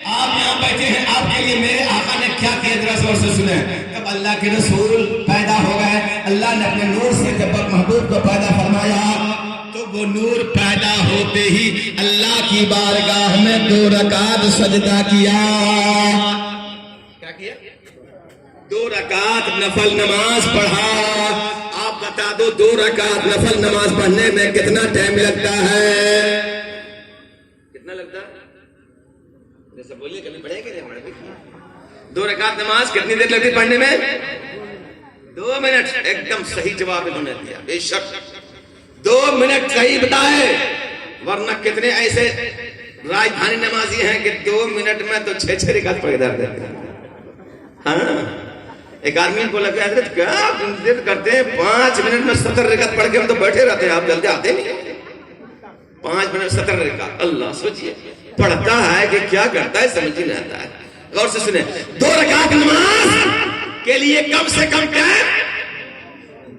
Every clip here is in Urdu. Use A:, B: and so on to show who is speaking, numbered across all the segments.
A: آپ یہاں بیٹھے ہیں، آپ کے لیے میرے آقا نے کیا کیا ذرا زور سے سنیں. جب اللہ کے رسول پیدا ہو گئے، اللہ نے اپنے نور سے جب محبوب کو پیدا فرمایا تو وہ نور پیدا ہوتے ہی اللہ کی بارگاہ میں 2 رکعت سجدہ کیا. کیا کیا؟ 2 رکعت نفل نماز پڑھا. آپ بتا دو 2 رکعت نفل نماز پڑھنے میں کتنا ٹائم لگتا ہے؟ کتنا لگتا ہے؟ جیسے بولیے کبھی پڑھے کہ نہیں ہمارے بھی. 2 رکعت نماز کتنی دیر لگتی پڑھنے میں؟ 2 منٹ. ایک دم صحیح جواب انہوں نے دیا. بے شک 2 منٹ صحیح بتائے، ورنہ کتنے ایسے راجدھانی نمازی ہیں کہ 2 منٹ میں تو 6 رکعت پڑھ دیتے ہیں. ہاں ایک آدمی کو لگا حضرت کیا دیر کرتے ہیں، 5 منٹ میں 70 رکعت پڑھ کے ہم تو بیٹھے رہتے ہیں، آپ جلدی آتے نہیں. 5 منٹ 70 رکعت. اللہ سوچئے پڑھتا ہے کہ کیا کرتا ہے سمجھ نہیں آتا ہے. غور سے سنیں، 2 رکعت نماز کے لیے کم سے کم ٹائم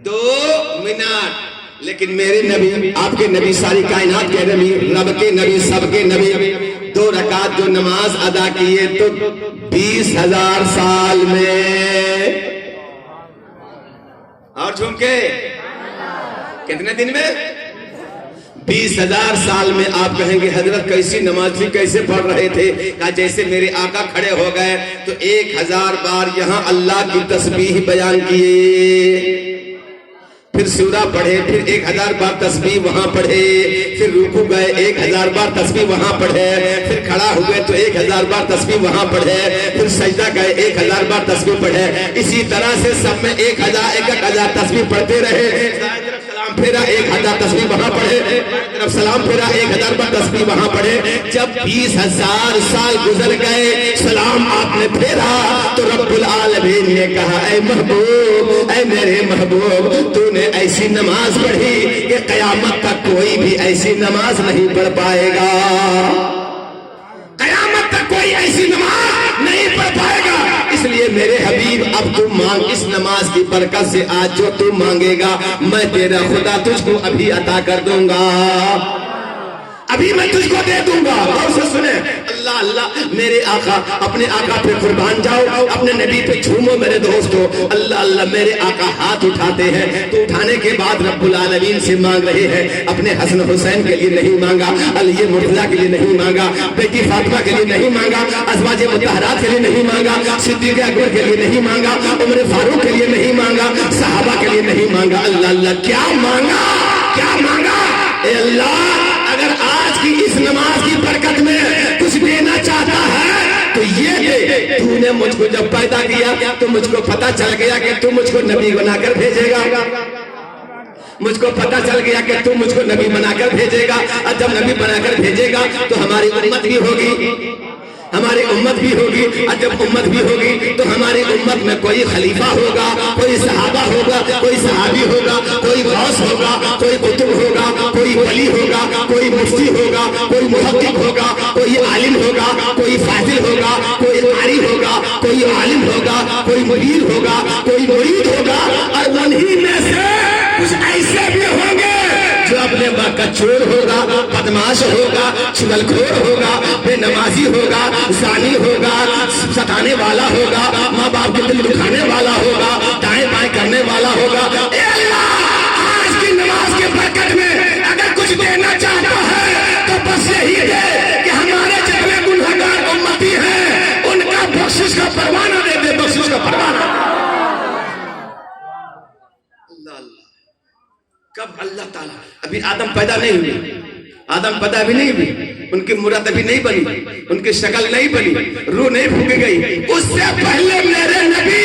A: 2 منٹ. لیکن میرے نبی، آپ کے نبی، ساری کائنات کے نبی، رب کے نبی، سب کے نبی 2 رکعت جو نماز ادا کیے تو 20,000 سال میں. اور جھوم کے کتنے دن میں؟ 20,000 سال میں. آپ کہیں گے حضرت کیسی نماز تھی، کیسے پڑھ رہے تھے؟ کہا جیسے میرے آقا کھڑے ہو گئے تو 1000 بار یہاں اللہ کی تسبیح بیان کیے، پھر سورہ پڑھے، پھر 1000 بار تسبیح وہاں پڑھے، پھر رکوع گئے 1000 بار تسبیح وہاں پڑھے، پھر کھڑا ہوئے تو 1000 بار تسبیح وہاں پڑھے، پھر سجدہ گئے 1000 بار تسبیح پڑھے. اسی طرح سے سب میں 1000 تسبیح پڑھتے رہے. سلام پھیرا 1000 تسبیح وہاں پڑھے، طرف سلام پھیرا 1000 بار تسبیح وہاں پڑھے. جب 20,000 سال گزر گئے، سلام آپ نے پھیرا تو رب العالمین نے کہا اے محبوب، اے میرے محبوب، تو نے ایسی نماز پڑھی کہ قیامت تک کوئی بھی ایسی نماز نہیں پڑھ پائے گا. قیامت تک کوئی ایسی نماز نہیں پڑھ پائے گا. اس لیے میرے حبیب اب تم مانگ اس نماز کی برکت سے. آج جو تم مانگے گا میں تیرا خدا تجھ کو ابھی عطا کر دوں گا، ابھی میں تجھ کو دے دوں گا. اور سے سنیں، اللہ اللہ میرے آقا، اپنے آقا پہ قربان جاؤ، اپنے نبی پہ جھومو میرے دوستو. اللہ اللہ میرے آقا ہاتھ اٹھاتے ہیں تو اٹھانے کے بعد رب العالمین سے مانگ رہے ہیں. اپنے حسن حسین کے لیے نہیں مانگا، علی مرتضیٰ کے لیے نہیں مانگا، بیٹی فاطمہ کے لیے نہیں مانگا، ازواج مطہرات کے لیے نہیں مانگا، صدیق اکبر کے لیے نہیں مانگا، عمر فاروق کے لیے نہیں مانگا، صحابہ کے لیے نہیں مانگا. اللہ اللہ کیا مانگا، کیا مانگا؟ اے اللہ اگر آج کی اس نماز کی برکت میں کچھ دینا چاہتا ہے تو یہ دے. تو نے مجھ کو جب پیدا کیا تو مجھ کو پتا چل گیا کہ تو مجھ کو نبی بنا کر بھیجے گا. مجھ کو پتا چل گیا کہ تو مجھ کو نبی بنا کر بھیجے گا. اور جب نبی بنا کر بھیجے گا تو ہماری امت بھی ہوگی، ہماری امت بھی ہوگی. اور جب امت بھی ہوگی تو ہماری امت میں کوئی خلیفہ ہوگا، کوئی صحابہ ہوگا، کوئی صحابی ہوگا، کوئی غوث ہوگا، کوئی قطب ہوگا، کوئی ولی ہوگا، کوئی مفتی ہوگا، کوئی محقق ہوگا، کوئی عالم ہوگا، کوئی فاضل ہوگا، کوئی قاری ہوگا، کوئی عالم ہوگا، کوئی مرید ہوگا، کوئی مرید ہوگا. اور انہی میں سے کچھ ایسے بھی ہوں گے جو اپنے باپ کا چور ہوگا، بدماش ہوگا، چغل خور ہوگا، بے نمازی ہوگا، زانی ہوگا، ستانے والا ہوگا، ماں باپ کے دل دکھانے والا ہوگا، دائیں بائیں کرنے والا ہوگا. اے اللہ آج کی نماز کے برکت میں اگر کچھ دینا چاہتا ہے تو بس یہی دے کہ ہمارے جتنے گنہگار امتی ہیں ان کا بخشش کا پروانہ دے دے، بخشش کا پروانہ. کب اللہ تعالیٰ، ابھی آدم پیدا نہیں ہوئی، آدم پیدا بھی نہیں ہوئی، ان کی مراد ابھی نہیں بنی، ان کی شکل نہیں بنی، روح نہیں پھونکی گئی. اس سے پہلے میرے نبی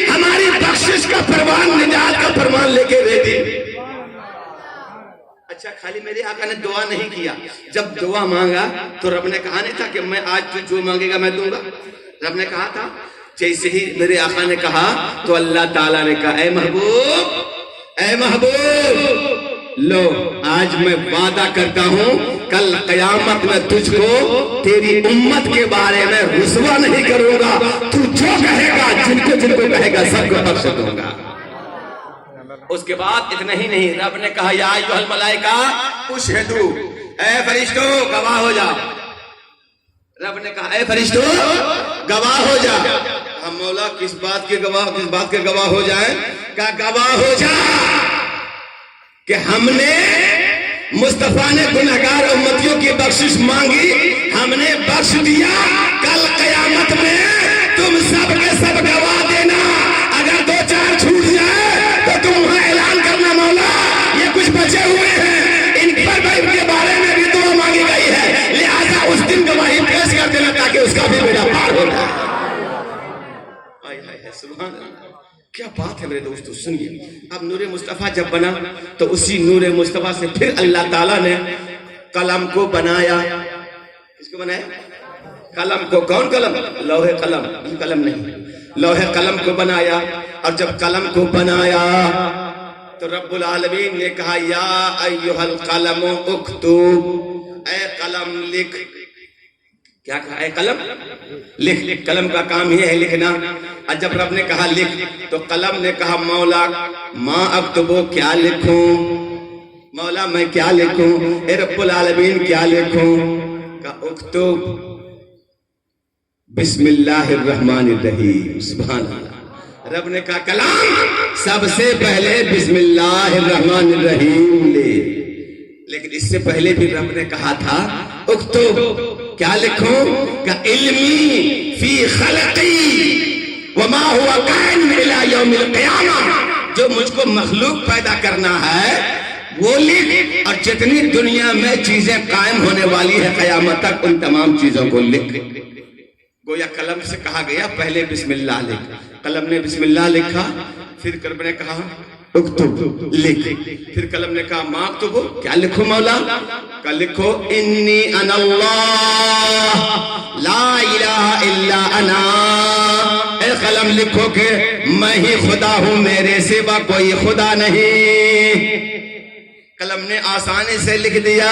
A: ہماری بخشش کا فرمان، نجات کا فرمان لے کے رہے تھے. اچھا خالی میرے آقا نے دعا نہیں کیا، جب دعا مانگا تو رب نے کہا نہیں تھا کہ میں آج تو جو مانگے گا میں دوں گا. رب نے کہا تھا، جیسے ہی میرے آقا نے کہا تو اللہ تعالیٰ نے کہا اے محبوب، اے محبوب لو آج میں وعدہ کرتا ہوں کل قیامت میں تجھ کو تیری امت کے بارے میں رسوا نہیں کروں گا. تو جو کہے گا، جن کو کہے گا سب کو بخش دوں گا. اس کے بعد اتنا ہی نہیں، رب نے کہا یا ایھا الملائکہ اشہدوا، اے فرشتوں گواہ ہو جاؤ. رب نے کہا اے فرشتوں گواہ ہو جا. ہم مولا کس بات کے گواہ ہو جائیں؟ کہ گواہ ہو جا کہ ہم نے مصطفیٰ نے گنہگار امتیوں کی بخشش مانگی, ہم نے بخش دیا. کل قیامت میں تم سب کے سب گواہ دینا. اگر 2-4 چھوٹ جائے تو تم وہاں اعلان کرنا مولا یہ کچھ بچے ہوئے ہیں, ان کے بارے میں بھی دعا مانگی گئی ہے, لہذا اس دن گواہی پیش کر دینا تاکہ اس کا بھی بیڑا پار ہو جائے. سبحان اللہ, کیا بات ہے میرے دوستو. سنیے, اب نور مصطفیٰ جب بنا تو اسی نور مصطفیٰ سے پھر اللہ تعالیٰ نے قلم کو بنایا. کس کو بنایا؟ قلم کو. کون قلم؟ لوح قلم. قلم نہیں, لوح قلم کو بنایا. اور جب قلم کو بنایا تو رب العالمین نے کہا یا ایھا القلم اکتب, اے قلم لکھ. کیا کہا؟ اے قلم لکھ. قلم کا کام یہ ہے لکھنا. اور جب رب نے کہا لکھ تو قلم نے کہا مولا ما اکتبو, کیا لکھوں مولا, میں کیا لکھوں؟ اے رب العالمین کیا لکھوں؟ کہا اکتب بسم اللہ الرحمن الرحیم. سبحان اللہ. رب نے کہا کلام سب سے پہلے بسم اللہ الرحمن الرحیم لے. لیکن اس سے پہلے بھی رب نے کہا تھا اکتب, کیا لکھوں؟ کہ علمی فی خلقی وما ہوا کائن الی یوم القیامہ, جو مجھ کو مخلوق پیدا کرنا ہے وہ لکھ, اور جتنی دنیا میں چیزیں قائم ہونے والی ہے قیامت تک ان تمام چیزوں کو لکھ. گویا قلم سے کہا گیا پہلے بسم اللہ لکھ. قلم نے بسم اللہ لکھا, پھر قلم نے کہا اکتب لکھ. پھر قلم نے کہا ما اکتب, کیا لکھو مولا؟ کہ لکھو انی انا اللہ لا الہ الا انا. اے قلم لکھو کہ میں ہی خدا ہوں, میرے سوا کوئی خدا نہیں. قلم نے آسانی سے لکھ دیا.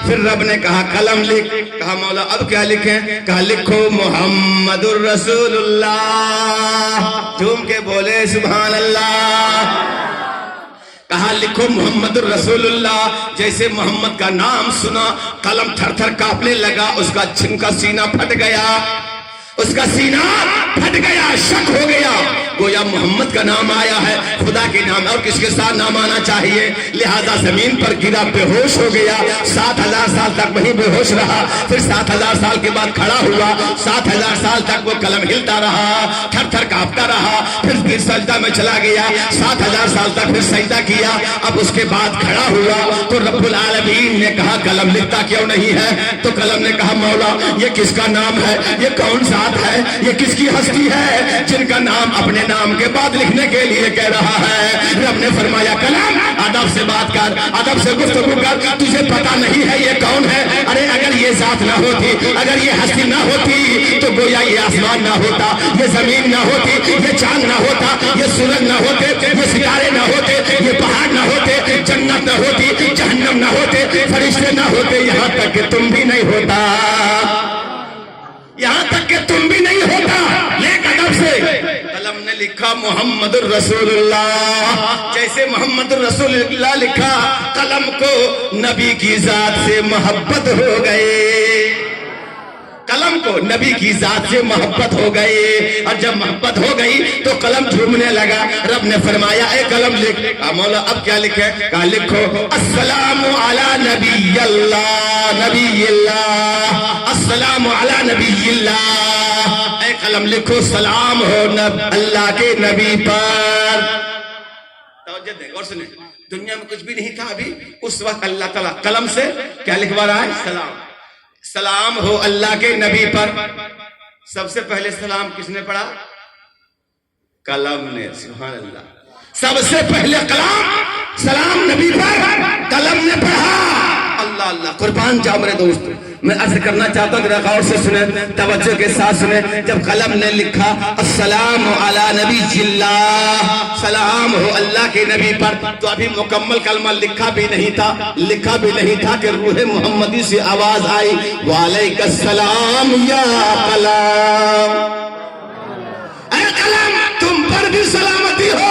A: پھر رب نے کہا قلم لکھ. کہا مولا اب کیا لکھیں؟ کہا لکھو محمد الرسول اللہ. جھوم کے بولے سبحان اللہ. کہا لکھو محمد الرسول اللہ. جیسے محمد کا نام سنا قلم تھر تھر کانپنے لگا, اس کا سینہ پھٹ گیا, اس کا سینہ پھٹ گیا, شک ہو گیا. گویا محمد کا نام آیا ہے, خدا کے نام اور کس کے ساتھ نام آنا چاہیے. لہذا زمین پر گرا, بے ہوش ہو گیا. 7000 سال تک وہیں بے ہوش رہا. پھر 7000 سال کے بعد کھڑا ہوا. 7000 سال تک وہ قلم ہلتا رہا, تھر تھر کانپتا رہا. پھر سجدہ میں چلا گیا. 7000 سال تک پھر سجدہ کیا. اب اس کے بعد کھڑا ہوا تو رب العالمین نے کہا قلم لکھتا کیوں نہیں ہے؟ تو قلم نے کہا مولا یہ کس کا نام ہے, یہ کون ذات ہے, یہ کس کی ہستی ہے جن کا نام اپنے نام کے بعد لکھنے کے لیے کہہ رہا ہے. رب نے فرمایا قلم ادب سے بات کر, ادب سے گفتگو کر. تجھے پتا نہیں ہے یہ کون ہے؟ ارے اگر یہ ذات نہ ہوتی, اگر یہ ہستی نہ ہوتی تو گویا یہ آسمان نہ ہوتا, یہ زمین نہ ہوتی, یہ چاند نہ ہوتا, یہ سورج نہ ہوتے, یہ ستارے نہ ہوتے, یہ پہاڑ نہ ہوتے, جنت نہ ہوتی, جہنم نہ ہوتے, فرشتے نہ ہوتے, یہاں تک کہ تم بھی نہیں ہوتا, یہاں تک کہ تم بھی نہیں ہوتا. لیکن ادب سے قلم نے لکھا محمد الرسول اللہ. جیسے محمد الرسول اللہ لکھا قلم کو نبی کی ذات سے محبت ہو گئے. قلم کو نبی کی ذات سے محبت ہو گئی. اور جب محبت ہو گئی تو قلم جھومنے لگا. رب نے فرمایا اے قلم لکھ. مولا اب کیا لکھے؟ کہا لکھو السلام علی نبی اللہ, نبی اللہ, السلام علی نبی اللہ. اے قلم لکھو سلام ہو اللہ کے نبی پر. توجہ دیں, غور سنیں. دنیا میں کچھ بھی نہیں تھا ابھی, اس وقت اللہ تعالیٰ قلم سے کیا لکھوا رہا ہے؟ سلام. سلام ہو اللہ کے نبی پر. سب سے پہلے سلام کس نے پڑھا؟ قلم نے. سبحان اللہ. سب سے پہلے سلام نبی پر قلم نے پڑھا. اللہ اللہ, قربان جاؤ میرے دوست. میں عرض کرنا چاہتا ہوں, ذرا غور سے سنیں, توجہ کے ساتھ سنیں. جب قلم نے لکھا السلام علی نبی اللہ, سلام ہو اللہ کے نبی پر, تو ابھی مکمل کلمہ لکھا بھی نہیں تھا کہ روح محمدی سے آواز آئی وعلیک السلام یا قلم. اے قلم تم پر بھی سلامتی ہو.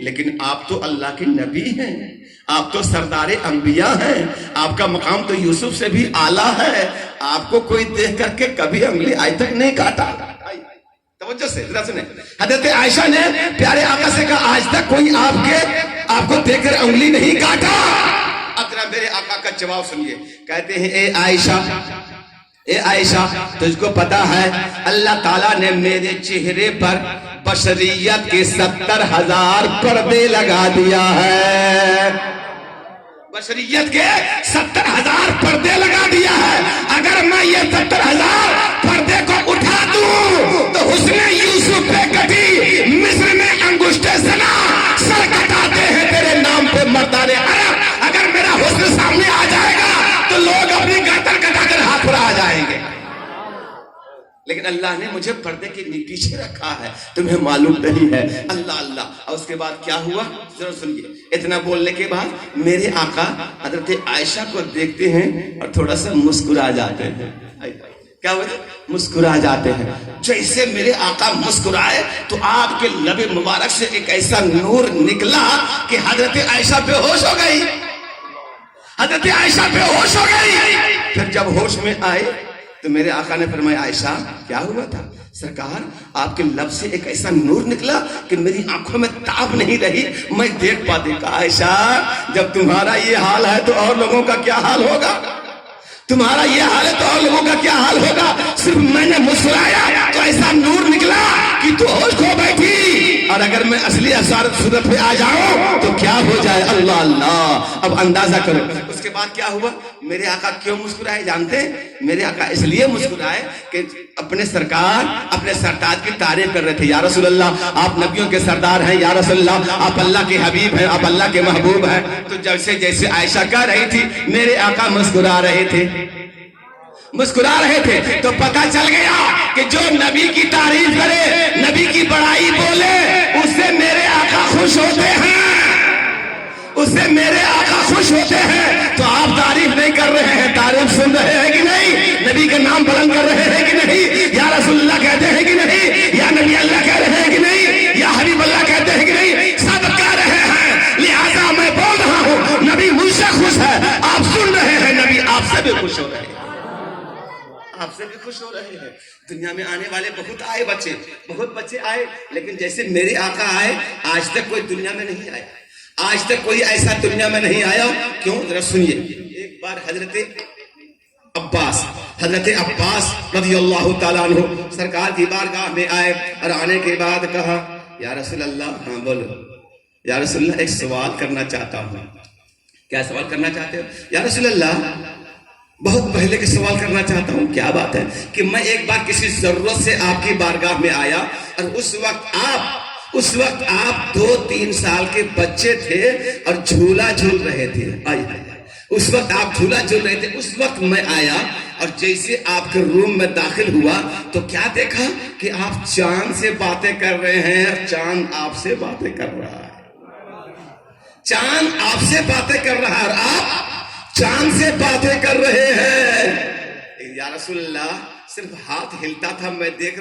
A: لیکن آپ تو اللہ کے نبی ہیں، آپ تو سردار انبیاء ہیں، آپ کا مقام تو یوسف سے بھی اعلیٰ ہے، آپ کو کوئی دیکھ کر کے کبھی انگلی آج تک نہیں کاٹا۔ توجہ سے ذرا سنیں، حضرت عائشہ نے پیارے آقا سے کہا آج تک کوئی آپ کو دیکھ کر انگلی نہیں کاٹا۔ اب ذرا میرے آقا کا جواب سنیے، کہتے ہیں اے عائشہ تجھ کو پتا ہے اللہ تعالیٰ نے میرے چہرے پر بشریت کے 70,000 پردے لگا دیا ہے، بشریت کے 70,000 پردے لگا دیا ہے۔ اگر میں یہ 70,000 پردے کو اٹھا دوں تو حسن یوسف پہ کٹی، مصر میں انگشت زنا سر کٹاتے ہیں تیرے نام پہ مردان عرب۔ اگر میرا حسن سامنے آ جائے گا تو لوگ اپنی گردن کٹا کر ہاتھ پر آ جائیں گے، لیکن اللہ نے مجھے پردے کے پیچھے رکھا ہے، تمہیں معلوم نہیں ہے۔ اللہ اللہ۔ اور اس کے بعد کیا ہوا ضرور سنیے، اتنا بولنے کے بعد میرے آقا حضرت عائشہ کو دیکھتے ہیں اور تھوڑا سا مسکرا جاتے ہیں۔ کیا وجہ؟ مسکرا جاتے ہیں۔ جیسے میرے آقا مسکرائے تو آپ کے لب مبارک سے ایک ایسا نور نکلا کہ حضرت عائشہ بے ہوش ہو گئی، حضرت عائشہ بے ہوش ہو گئی۔ پھر جب ہوش میں آئے تو میرے آقا نے فرمایا عائشہ کیا ہوا تھا؟ سرکار آپ کے لب سے ایک ایسا نور نکلا کہ میری آنکھوں میں تاب نہیں رہی، میں دیکھ پاتی۔ کہا عائشہ جب تمہارا یہ حال ہے تو اور لوگوں کا کیا حال ہوگا؟ تمہارا یہ حال ہے تو اور لوگوں کا کیا حال ہوگا؟ صرف میں نے مسکرایا تو ایسا نور نکلا کہ تو ہوش کھو بیٹھی، اور اگر میں اصلی اثارت صورت پہ آ جاؤں تو کیا ہو جائے؟ اللہ اللہ۔ اب اندازہ کرو اس کے بعد کیا ہوا۔ میرے آقا کیوں مسکرائے جانتے ہیں؟ میرے آقا اس لیے مسکرائے کہ اپنے سرکار اپنے سرتاج کی تعریف کر رہے تھے، یا رسول اللہ آپ نبیوں کے سردار ہیں، یا رسول اللہ آپ اللہ کے حبیب ہیں، آپ اللہ کے محبوب ہیں۔ تو جیسے جیسے عائشہ کہہ رہی تھی میرے آقا مسکرا رہے تھے، مسکرا رہے تھے، تو پتہ چل گیا کہ جو نبی کی تعریف کرے، نبی کی بڑائی بولے، اس سے میرے آقا خوش ہوتے ہیں، اس سے میرے آقا خوش ہوتے ہیں۔ تو آپ تعریف نہیں کر رہے ہیں، تعریف سن رہے ہیں کہ نہیں؟ نبی کے نام بلند کر رہے ہیں کہ نہیں؟ یا رسول اللہ کہتے ہیں کہ نہیں؟ یا نبی اللہ کہہ رہے ہیں کہ نہیں؟ یا حبیب اللہ کہتے ہیں کہ نہیں؟ سب کہہ رہے ہیں، لہذا میں بول رہا ہوں نبی مجھ سے خوش ہے، آپ سن رہے ہیں، نبی آپ سے بھی خوش ہو رہے ہیں، آپ سے بھی خوش ہو رہے ہیں۔ دنیا میں آنے والے بہت آئے بچے، بہت بچے آئے، لیکن جیسے میرے آقا آئے آج تک کوئی دنیا میں نہیں آیا، آج تک کوئی ایسا دنیا میں نہیں آیا۔ کیوں؟ ذرا سنیے۔ ایک بار حضرت عباس رضی اللہ تعالیٰ عنہ سرکار کی بارگاہ میں آئے اور آنے کے بعد کہا یا رسول اللہ، ہاں بولو، یا رسول اللہ ایک سوال کرنا چاہتا ہوں۔ کیا سوال کرنا چاہتے ہو؟ یا رسول اللہ بہت پہلے کے سوال کرنا چاہتا ہوں۔ کیا بات ہے؟ کہ میں ایک بار کسی ضرورت سے آپ کی بارگاہ میں آیا اور اس وقت آپ 2-3 سال کے بچے تھے اور جھولا جھول رہے تھے۔ اس وقت آپ جھولا جھول رہے تھے، اس وقت میں آیا اور جیسے آپ کے روم میں داخل ہوا تو کیا دیکھا کہ آپ چاند سے باتیں کر رہے ہیں اور چاند آپ سے باتیں کر رہا ہے، چاند آپ سے باتیں کر رہا ہے اور آپ چاند سے باتیں کر رہے ہیں۔ یا رسول اللہ صرف ہاتھ ہلتا تھا، میں دیکھ